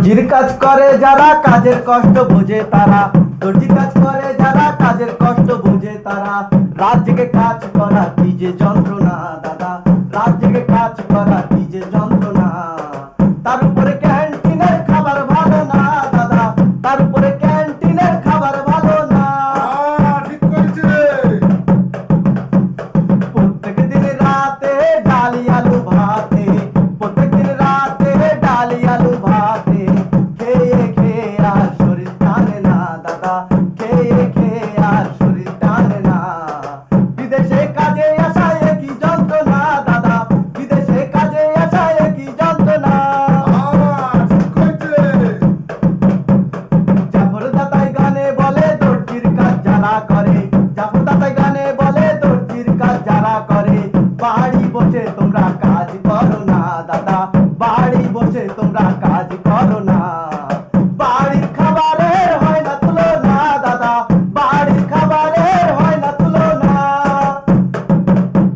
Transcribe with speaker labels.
Speaker 1: দর্জির কাজ করে যারা কাজের কষ্ট বোঝে তারা, দর্জির কাজ করে যারা কাজের কষ্ট বোঝে তারা, রাত জেগে কাজ করা কি যে যন্ত্রণা দাদা, রাত জেগে কাজ করা কি যে যন্ত্রণা। তার উপরে ক্যান্টিনের খাবার ভালো না দাদা, তার উপরে ক্যান্টিনের খাবার ভালো না।
Speaker 2: ঠিক করেছি রে।
Speaker 1: প্রত্যেক দিন রাতে ডালি আলু ভাতে, প্রত্যেক দিন রাতে ডালি আলু ভাতে, খেয়ে খেয়ে আর শরীর টানে না দাদা, খেয়ে খেয়ে আর শরীর টানে না। বিদেশে কাজে আসা একই যন্ত্রণা দাদা, বিদেশে কাজে আসা একই যন্ত্রণা।
Speaker 2: ঠিক করেছি রে।
Speaker 1: জাফর দাতাই গানে বলে দর্জির কাজ যারা করে, জাফর দাতাই গানে বলে দর্জির কাজ যারা করে, বাড়ি বসে তোমরা কাজ করো না দাদা, বাড়ি বসে তোমরা কাজ